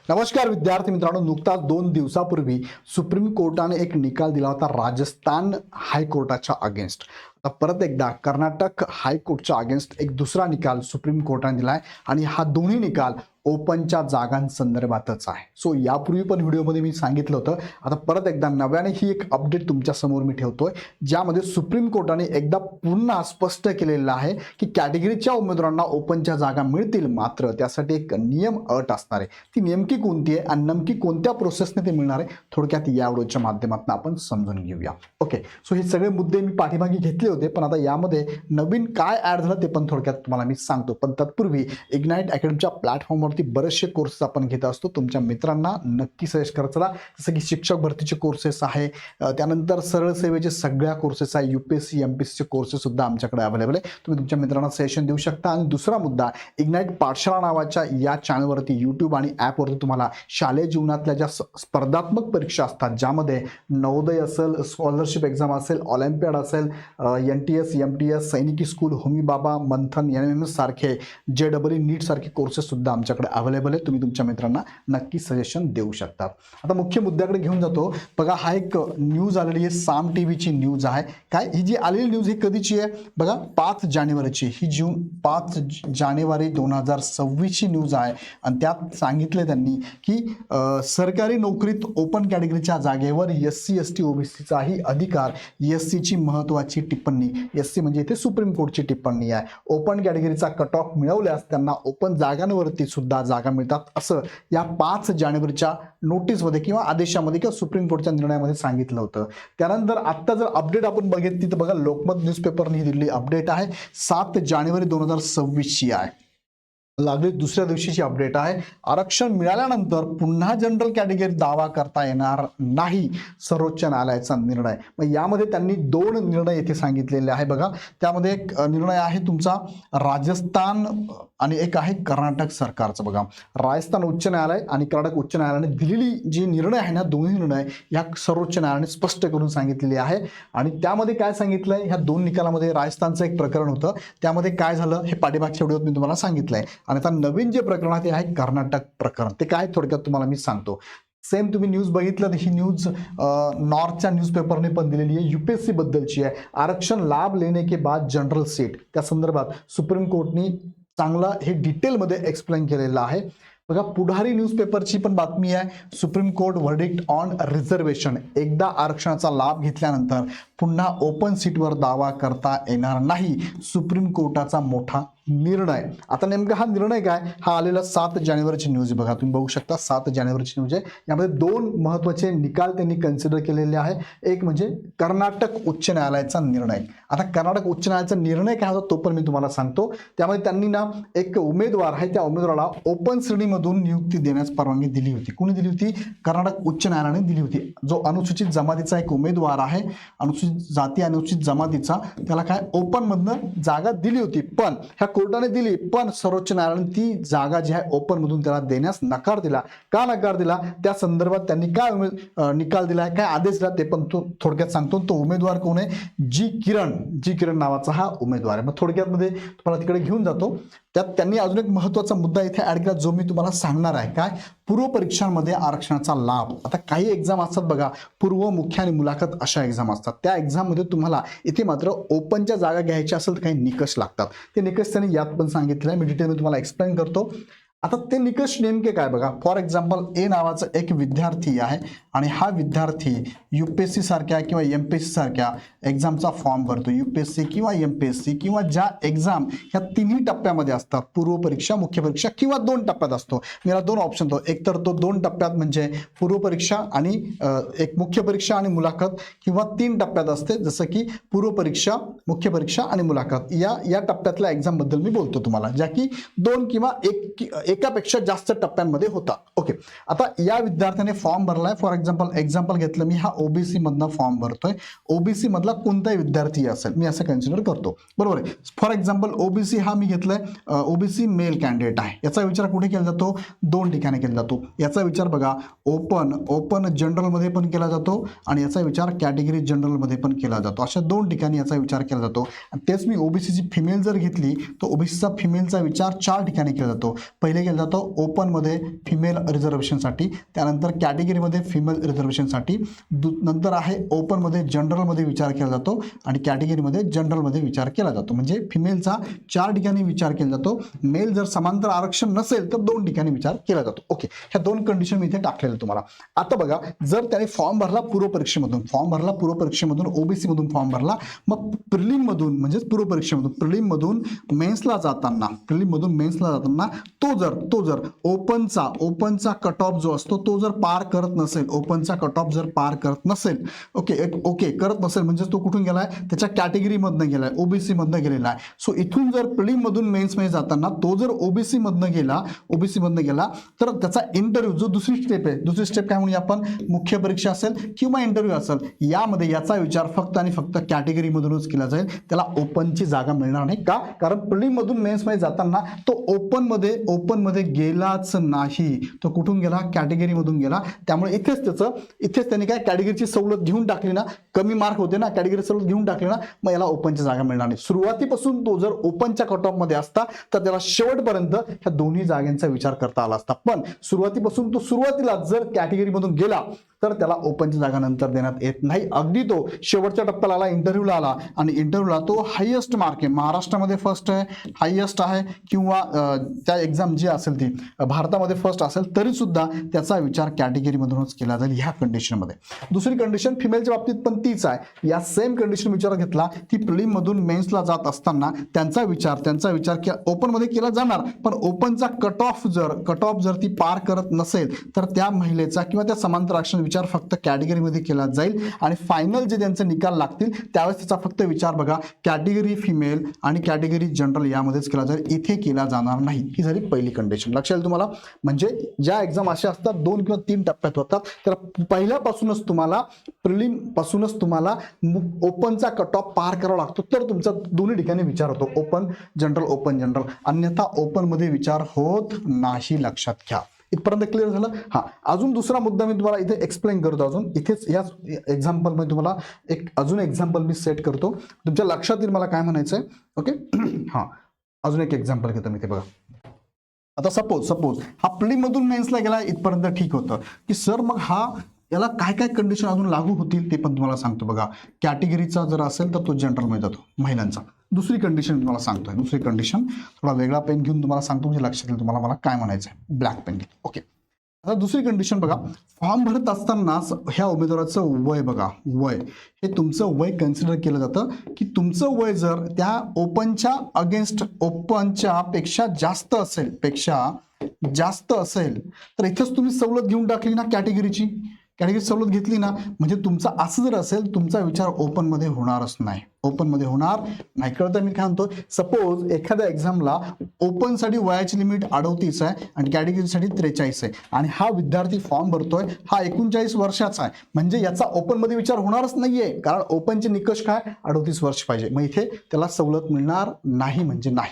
नमस्कार विद्यार्थी मित्रांनो, नुकताच 2 दिवसापूर्वी सुप्रीम कोर्टाने एक निकाल दिला होता राजस्थान हायकोर्टाच्या अगेन्स्ट. आता परत एकदा कर्नाटक हायकोर्टच्या अगेन्स्ट एक दुसरा निकाल सुप्रीम कोर्टाने दिलाय आणि हा दोन्ही निकाल ओपनच्या जागांसंदर्भातच आहे. सो यापूर्वी पण व्हिडिओमध्ये मी सांगितलं होतं, आता परत एकदा नव्याने ही एक अपडेट तुमच्या समोर मी ठेवतोय, ज्यामध्ये सुप्रीम कोर्टाने एकदा पुन्हा स्पष्ट केलेलं आहे की कॅटेगरीच्या उमेदवारांना ओपनच्या जागा मिळतील, मात्र त्यासाठी एक नियम अट असणार आहे. ती नेमकी कोणती आहे आणि नेमकी कोणत्या प्रोसेसने ते मिळणार आहे, थोडक्यात या व्हिडिओच्या माध्यमातून आपण समजून घेऊया. ओके, सो हे सगळे मुद्दे मी पाठीमागे घेतले होते, पण आता यामध्ये नवीन काय ऍड झालं ते पण थोडक्यात तुम्हाला मी सांगतो. पण तत्पूर्वी इग्नाइट अकॅडमीच्या प्लॅटफॉर्मवर बरेचसे कोर्सेस आपण घेत असतो. तुमच्या मित्रांना नक्की सजेस्ट करत चला, जसं की शिक्षक भरतीचे कोर्सेस आहे, त्यानंतर सरळ सेवेचे सगळ्या कोर्सेस आहे, UPSC MPSC चे कोर्सेस सुद्धा आमच्याकडे अवेलेबल आहे. तुम्ही तुमच्या मित्रांना सजेशन देऊ शकता. आणि दुसरा मुद्दा, इग्नाइट पाठशाळा नावाच्या या चॅनलवरती YouTube आणि ॲपवरती तुम्हाला शालेय जीवनातल्या ज्या स्पर्धात्मक परीक्षा असतात, ज्यामध्ये नवोदय असेल, स्कॉलरशिप एक्झाम असेल, ऑलिम्पियाड असेल, NTS MTS, सैनिकी स्कूल, होमी बाबा, मंथन, NMS सारखे, JEE नीट सारखे कोर्सेस सुद्धा आमच्याकडे अवेलेबल आहे. तुम्ही तुमच्या मित्रांना नक्की सजेशन देऊ शकता. आता मुख्य मुद्द्याकडे घेऊन जातो. बघा, हा एक न्यूज आलेली आहे, साम टीव्हीची न्यूज आहे. काय ही जी आलेली न्यूज ही कधीची आहे बघा, 5 जानेवारीची. ही 5 जानेवारी 2026 ची न्यूज आहे. आणि त्यात सांगितले त्यांनी की सरकारी नोकरीत ओपन कॅटेगरीच्या जागेवर SC ST OBCचाही अधिकार. SC ची महत्वाची टिप्पणी, SC म्हणजे इथे सुप्रीम कोर्टची टिप्पणी आहे. ओपन कॅटेगरीचा कट ऑफ मिळवल्यास त्यांना ओपन जागांवरती सुद्धा जागा मिळतात, असं या 5 जानेवारीच्या नोटीसमध्ये किंवा आदेशामध्ये किंवा सुप्रीम कोर्टच्या निर्णयामध्ये सांगितलं होतं. त्यानंतर आत्ता जर अपडेट आपण बघितली तर बघा, लोकमत न्यूजपेपरने दिलेली अपडेट आहे, 7 जानेवारी 2026 ची आहे. लागली दुसऱ्या दिवशीची अपडेट आहे. आरक्षण मिळाल्यानंतर पुन्हा जनरल कॅटेगरी दावा करता येणार नाही, सर्वोच्च न्यायालयाचा निर्णय. मग यामध्ये त्यांनी 2 निर्णय येथे सांगितलेले आहे. बघा, त्यामध्ये एक निर्णय आहे तुमचा राजस्थान आणि एक आहे कर्नाटक सरकारचं. बघा, राजस्थान उच्च न्यायालय आणि कर्नाटक उच्च न्यायालयाने दिलेली जी निर्णय आहे ना, दोन्ही निर्णय या सर्वोच्च न्यायालयाने स्पष्ट करून सांगितलेले आहे. आणि त्यामध्ये काय सांगितलंय, ह्या 2 निकालामध्ये राजस्थानचं एक प्रकरण होतं, त्यामध्ये काय झालं हे पाठीमागच्या व्हिडिओत मी तुम्हाला सांगितलंय. आणि आता नवीन जे प्रकरण आहे ते आहे कर्नाटक प्रकरण. ते काय थोडक्यात तुम्हाला मी सांगतो. सेम तुम्ही न्यूज बघितलं तर ही न्यूज नॉर्थच्या न्यूजपेपरने पण दिलेली आहे, UPSC बद्दलची आहे. आरक्षण लाभ लेने के बाद जनरल सीट, त्या संदर्भात सुप्रीम कोर्टनी चांगला हे डिटेलमध्ये एक्सप्लेन केलेलं आहे. बघा, पुढारी न्यूजपेपरची पण बातमी आहे, supreme court verdict on reservation. एकदा आरक्षणाचा लाभ घेतल्यानंतर पुन्हा ओपन सीटवर दावा करता येणार नाही, सुप्रीम कोर्टाचा मोठा निर्णय. आता नेमका हा निर्णय काय, हा आलेला 7 जानेवारीची न्यूज आहे. बघा, तुम्ही बघू शकता 7 जानेवारीची न्यूज आहे. यामध्ये 2 महत्त्वाचे निकाल त्यांनी कन्सिडर केलेले आहे. एक म्हणजे कर्नाटक उच्च न्यायालयाचा निर्णय. आता कर्नाटक उच्च न्यायालयाचा निर्णय काय होता तो पण मी तुम्हाला सांगतो. त्यामध्ये त्यांनी ना एक उमेदवार आहे, त्या उमेदवाराला ओपन श्रेणीमधून नियुक्ती देण्यास परवानगी दिली होती. कोणी दिली होती? कर्नाटक उच्च न्यायालयाने दिली होती. जो अनुसूचित जमातीचा एक उमेदवार आहे, अनुसूचित जाती अनुसूचित जमातीचा, त्याला काय ओपन मधनं जागा दिली होती. पण ह्या कोर्टाने दिली, पण सर्वोच्च न्यायालयाने ती जागा जी आहे ओपन मधून त्याला देण्यास नकार दिला. का नकार दिला, त्या संदर्भात त्यांनी काय निकाल दिलाय, काय आदेश दिला ते पण थोडक्यात सांगतो. तो उमेदवार कोण आहे? जी किरण नावाचा हा उमेदवार आहे. मग थोडक्यात मध्ये तुम्हाला तिकडे घेऊन जातो. त्यात त्यांनी अजून एक महत्त्वाचा मुद्दा इथे ऍड केला, जो मी तुम्हाला सांगणार आहे. काय? पूर्व परीक्षांमध्ये आरक्षणाचा लाभ. आता काही एक्झाम असतात बघा, पूर्व, मुख्य आणि मुलाखत अशा एक्झाम असतात. त्या एक्झाममध्ये तुम्हाला इथे मात्र ओपनच्या जागा घ्यायच्या असेल तर काही निकष लागतात. ते निकष त्यांनी यात पण सांगितलं आहे, मी डिटेलमध्ये तुम्हाला एक्सप्लेन करतो. आता ते निकष नेमके काय बघा. फॉर एक्झाम्पल, A नावाचा एक विद्यार्थी आहे आणि हा विद्यार्थी UPSC सारख्या किंवा MPSC सारख्या एक्झामचा फॉर्म भरतो. UPSC किंवा MPSC किंवा ज्या एक्झाम ह्या 3ही टप्प्यामध्ये असतात, पूर्व परीक्षा, मुख्य परीक्षा किंवा 2 टप्प्यात असतो. मला 2 ऑप्शन देतो, एक तर तो 2 टप्प्यात म्हणजे पूर्व परीक्षा आणि एक मुख्य परीक्षा आणि मुलाखत, किंवा 3 टप्प्यात असते, जसं की पूर्व परीक्षा, मुख्य परीक्षा आणि मुलाखत. या टप्प्यातल्या एक्झाम बद्दल मी बोलतो तुम्हाला, ज्या की 2 किंवा एकापेक्षा जास्त टप्प्यांमध्ये होता. ओके, आता या विद्यार्थ्याने फॉर्म भरलाय. फॉर एक्झाम्पल एक्झाम्पल घेतलं मी, हा ओबीसी मधनं फॉर्म भरतोय, ओबीसी मधला कोणताही विद्यार्थी असेल मी असं कन्सिडर करतो, बरोबर आहे. फॉर एक्झाम्पल ओबीसी हा मी घेतलाय, ओबीसी मेल कॅन्डिडेट आहे. याचा विचार कुठे केला जातो? 2 ठिकाणी केला जातो. याचा विचार बघा ओपन जनरल मध्ये पण केला जातो आणि याचा विचार कॅटेगरी जनरल मध्ये पण केला जातो. अशा 2 ठिकाणी याचा विचार केला जातो. तेच मी ओबीसीची फिमेल जर घेतली तर ओबीसीचा फिमेलचा विचार 4 ठिकाणी केला जातो. पहिले केला जातो ओपन मध्ये फिमेल रिझर्वेशनसाठी, त्यानंतर कॅटेगरीमध्ये फिमेल रिझर्वेशनसाठी, नंतर आहे ओपन मध्ये जनरल मध्ये विचार केला जातो आणि कॅटेगरीमध्ये जनरल मध्ये विचार केला जातो. म्हणजे फिमेलचा 4 ठिकाणी विचार केला जातो. मेल जर समांतर आरक्षण नसेल तर 2 ठिकाणी विचार केला जातो. ओके, ह्या 2 कंडिशन मी इथे टाकलेल्या तुम्हाला. आता बघा, जर त्याने फॉर्म भरला पूर्व परीक्षेमधून ओबीसी मधून फॉर्म भरला, मग प्रिलिम मधून म्हणजेच पूर्व परीक्षेमधून प्रिलिम मधून मेन्सला जाताना तो जर ओपनचा कट ऑफ जो असतो तो जर पार करत नसेल, ओपनचा कट ऑफ जर पार करत नसेल, ओके करत नसेल म्हणजे तो कुठून गेलाय? त्याच्या कॅटेगरी मधनं गेलाय, ओबीसी मधनं गेलेला आहे. सो इथून जर प्रिलिम मधून मेन्स मध्ये जाताना तो जर ओबीसी मधनं गेला तर त्याचा इंटरव्ह्यू जो दुसरी स्टेप काय म्हणूया आपण, मुख्य परीक्षा असेल किंवा इंटरव्ह्यू असेल, यामध्ये याचा विचार फक्त आणि फक्त कॅटेगरी मधूनच केला जाईल. त्याला ओपनची जागा मिळणार नाही. का? कारण प्रिलिम मधून मेन्स मध्ये जाताना तो ओपन मध्ये गेलाच नाही. तो कुठून गेला? कॅटेगरी मधून गेला. त्यामुळे इथेच त्यांनी काय कॅटेगरीची सवलत घेऊन टाकली ना, कमी मार्क होते ना, कॅटेगरी सवलत घेऊन टाकली ना, मग याला ओपनची जागा मिळणार नाही. सुरुवातीपासून तो जर ओपनच्या कट ऑफ मध्ये असता तर त्याला शेवटपर्यंत ह्या दोन्ही जागांचा विचार करता आला असता. पण सुरुवातीपासून तो सुरुवातीला जर कॅटेगरी मधून गेला तर त्याला ओपनची जागा नंतर देण्यात येत नाही. अगदी तो शेवटच्या टप्प्याला आला, इंटरव्ह्यूला आला आणि इंटरव्ह्यूला तो हायएस्ट मार्क आहे, महाराष्ट्रामध्ये फर्स्ट आहे, हायएस्ट आहे, किंवा त्या एक्झाम जी असेल ती भारतामध्ये फर्स्ट असेल, तरी सुद्धा त्याचा विचार कॅटेगरी मधूनच केला जाईल ह्या कंडिशनमध्ये. दुसरी कंडिशन फिमेलच्या बाबतीत पण तीच आहे. या सेम कंडिशन विचारात घेतला की प्रिलिम मधून मेन्सला जात असताना त्यांचा विचार ओपन मध्ये केला जाणार, पण ओपनचा कट ऑफ जर ती पार करत नसेल तर त्या महिलेचा किंवा त्या समांतर आरक्षण विचार फक्त कॅटेगरीमध्ये केला जाईल आणि फायनल जे त्यांचे निकाल लागतील त्यावेळेस त्याचा फक्त विचार बघा कॅटेगरी फिमेल आणि कॅटेगरी जनरल यामध्येच केला जाईल, इथे केला जाणार नाही. ही झाली पहिली कंडिशन. लक्षात येईल तुम्हाला? म्हणजे ज्या एक्झाम अशा असतात 2 किंवा 3 टप्प्यात होतात, तर पहिल्यापासूनच तुम्हाला प्रिलिम पासूनच तुम्हाला ओपनचा कट ऑफ पार करावा लागतो, तर तुमचा दोन्ही ठिकाणी विचार होतो, ओपन जनरल. अन्यथा ओपन मध्ये विचार होत नाही. लक्षात घ्या. इथपर्यंत क्लिअर झालं? हा, अजून दुसरा मुद्दा मी तुम्हाला इथे एक्सप्लेन करतो. अजून इथेच या एक्झाम्पल मध्ये तुम्हाला अजून एक्झाम्पल मी सेट करतो, तुमच्या लक्षात येईल मला काय म्हणायचंय. ओके, हा, अजून एक एक्झाम्पल घेतो मी. ते बघा, आता सपोज हा प्रिलिम मधून मेन्सला गेला, इथपर्यंत ठीक होतं की सर मग याला काय काय कंडिशन अजून लागू होतील ते पण तुम्हाला सांगतो. बघा, कॅटेगरीचा जर असेल तर तो जनरल मध्ये जातो महिलांचा. दुसरी कंडिशन तुम्हाला सांगतोय, दुसरी कंडिशन थोडा वेगळा पेन घेऊन तुम्हाला सांगतो म्हणजे लक्षात येईल तुम्हाला मला काय म्हणायचं आहे. Black pen. ओके, आता दुसरी कंडिशन बघा, फॉर्म भरत असताना ह्या उमेदवाराचं वय बघा, हे तुमचं वय कन्सिडर केलं जातं की तुमचं वय जर त्या ओपनच्या पेक्षा जास्त असेल तर इथेच तुम्ही सवलत घेऊन टाकली ना, कॅटेगरी सवलत घेतली ना, म्हणजे तुमचा असं जर असेल तुमचा विचार ओपन मध्ये होणारच नाही. कळतं मी काय म्हणतो? सपोज एखाद्या एक्झामला ओपन साठी वयाची लिमिट 38 आहे आणि कॅटेगरीसाठी 43 आहे आणि हा विद्यार्थी फॉर्म भरतोय, हा 39 वर्षाचा आहे, म्हणजे याचा ओपन मध्ये विचार होणारच नाहीये, कारण ओपनचे निकष काय, 38 वर्ष पाहिजे. मग इथे त्याला सवलत मिळणार नाही, म्हणजे नाही.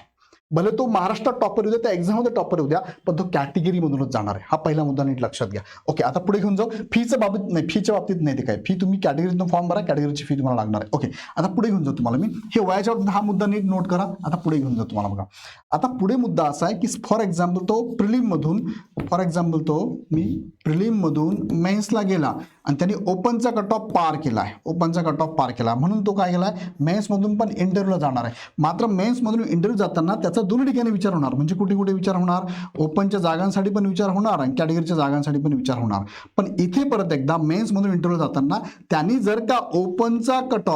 भले तो महाराष्ट्रात टॉपर येऊ द्या, त्या एक्झाममध्ये टॉपर येऊ द्या, पण तो कॅटेगरी मधूनच जाणार आहे. हा पहिला मुद्दा नीट लक्षात घ्या. ओके, आता पुढे घेऊन जाऊ. फीच्या बाबतीत नाही, ते काय फी तुम्ही कॅटेगरीतून फॉर्म भरा, कॅटेगरीची फी तुम्हाला लागणार आहे. ओके, आता पुढे घेऊन जाऊ तुम्हाला मी. हे वयाच्या बाबतीत हा मुद्दा नीट नोट करा. आता पुढे घेऊन जाऊ तुम्हाला. बघा, आता पुढे मुद्दा असा आहे की फॉर एक्झाम्पल तो प्रिलिम मधून मेन्सला गेला आणि त्यांनी ओपनचा कट ऑफ पार केला, म्हणून तो काय केलाय, मेन्स मधून पण इंटरव्ह्यूला जाणार आहे. मात्र मेन्स मधून इंटरव्ह्यू जाताना त्याचा दोन्ही ठिकाणी विचार होणार. म्हणजे कुठे विचार होणार, ओपनच्या जागांसाठी पण विचार होणार आणि कॅटेगरीच्या जागांसाठी पण विचार होणार. पण इथे परत एकदा मेन्स मधून इंटरव्ह्यू जाताना त्यांनी जर का ओपनचा कट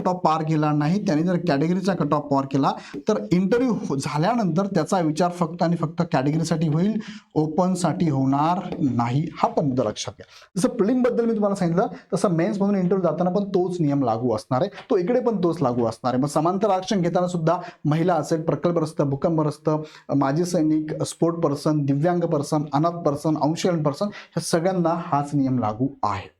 ऑफ पार केला नाही, त्यांनी जर कॅटेगरीचा कट ऑफ पार केला तर इंटरव्ह्यू झाल्यानंतर त्याचा विचार फक्त आणि फक्त कॅटेगरीसाठी होईल, ओपन साठी होणार नाही. हा पण मुद्दा लक्षात घ्या. जसं प्रिलिम बद्दल मी तुम्हाला सांगितलं तसं मेन्स मधून इंटरव्ह्यू जाताना पण तोच नियम लागू असणार आहे, तो इकडे पण तोच लागू असणार आहे. मग समांतर आरक्षण घेताना सुद्धा महिला असेल, प्रकल्पग्रस्त, भूकंपग्रस्त, माजी सैनिक, स्पोर्ट पर्सन, दिव्यांग पर्सन, अनाथ पर्सन, अंशहीन पर्सन ह्या सगळ्यांना हाच नियम लागू आहे.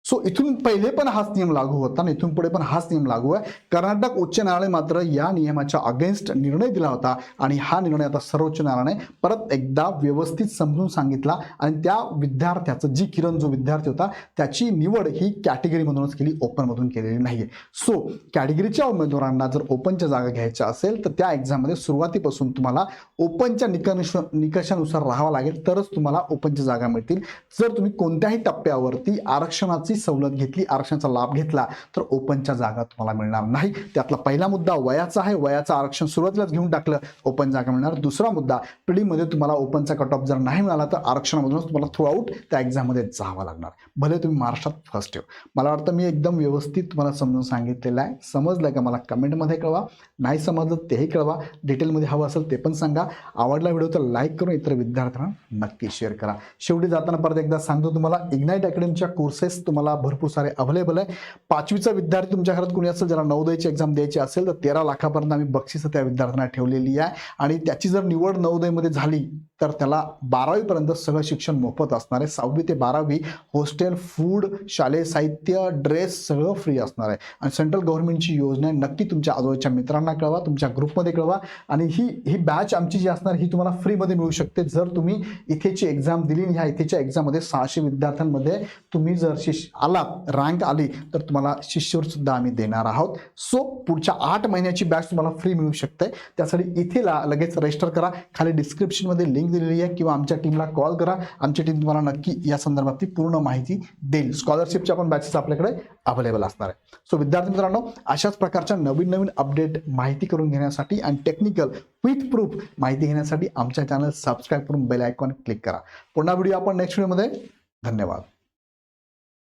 सो इथून पहिले पण हाच नियम लागू होता आणि इथून पुढे पण हाच नियम लागू आहे. कर्नाटक उच्च न्यायालय मात्र या नियमाच्या अगेन्स्ट निर्णय दिला होता आणि हा निर्णय आता सर्वोच्च न्यायालयाने परत एकदा व्यवस्थित समजून सांगितला आणि त्या विद्यार्थ्याचं किरण जो विद्यार्थी होता त्याची निवड ही कॅटेगरीमधूनच केली, ओपनमधून केलेली नाहीये. सो कॅटेगरीच्या उमेदवारांना जर ओपनच्या जागा घ्यायच्या असेल तर त्या एक्झाममध्ये सुरुवातीपासून तुम्हाला ओपनच्या निकषानुसार राहावं लागेल, तरच तुम्हाला ओपनच्या जागा मिळतील. जर तुम्ही कोणत्याही टप्प्यावरती आरक्षणाची सवलत घेतली, आरक्षणाचा लाभ घेतला तर ओपनच्या जागा तुम्हाला मिळणार नाही. त्यातला पहिला मुद्दा वयाचा आहे. वयाचं आरक्षण सुरुवातीलाच घेऊन टाकलं, ओपन जागा मिळणार. दुसरा मुद्दा, प्रिलिममध्ये तुम्हाला ओपनचा कट ऑफ जर नाही मिळाला तर आरक्षणामधूनच तुम्हाला थ्रू आउट त्या एक्झाममध्ये जावं लागणार, भले तुम्ही महाराष्ट्रात फर्स्ट येऊ. मला वाटतं मी एकदम व्यवस्थित तुम्हाला समजून सांगितलेलं आहे. समजलं का मला कमेंटमध्ये कळवा, नाही समजलं तेही कळवा, डिटेलमध्ये हवं असेल ते पण सांगा. आवडला व्हिडिओ तर लाईक करून इतर विद्यार्थ्यांना नक्की शेअर करा. शेवटी जाताना परत एकदा सांगतो तुम्हाला, इग्नाइट अकॅडमीच्या कोर्सेस तुम्हाला भरपूर सारे अवेलेबल आहे. 5वीचा विद्यार्थी तुमच्या घरात कोणी असेल ज्याला नवोदयची एक्झाम द्यायची असेल तर 13 लाखापर्यंत आम्ही बक्षिसं त्या विद्यार्थ्यांना ठेवलेली आहे आणि त्याची जर निवड नवोदयमध्ये झाली तर त्याला 12वी पर्यंत सगळं शिक्षण मोफत असणार आहे. 6वी ते 12वी हॉस्टेल, फूड, शालेय साहित्य, ड्रेस सगळं फ्री असणार आहे आणि सेंट्रल गव्हर्नमेंटची योजना आहे. नक्की तुमच्या आजूबाजूच्या मित्रांना कळवा, तुमच्या ग्रुपमध्ये कळवा आणि ही बॅच आमची जी असणार ही तुम्हाला फ्रीमध्ये मिळू शकते जर तुम्ही इथेची एक्झाम दिली. ह्या इथेच्या एक्झाममध्ये 600 विद्यार्थ्यांमध्ये तुम्ही जर आलात, रँक आली तर तुम्हाला शिष्यवृत्ती सुद्धा आम्ही देणार आहोत. सो पुढच्या 8 महिन्याची बॅच तुम्हाला फ्री मिळू शकते. त्यासाठी इथेला लगेच रजिस्टर करा. खाली डिस्क्रिप्शनमध्ये लिंक दिलेली आहे किंवा आमच्या टीमला कॉल करा. आमची टीम तुम्हाला नक्की या संदर्भातली पूर्ण माहिती देईल. स्कॉलरशिपच्या पण बॅचेस आपल्याकडे अवेलेबल असणार आहे. सो विद्यार्थी मित्रांनो, अशाच प्रकारच्या नवीन अपडेट माहिती करून घेण्यासाठी आणि टेक्निकल विथ प्रूफ माहिती घेण्यासाठी आमच्या चॅनल सबस्क्राईब करून बेल आयकॉन क्लिक करा. पुन्हा व्हिडिओ आपण नेक्स्ट व्हिडिओमध्ये. धन्यवाद.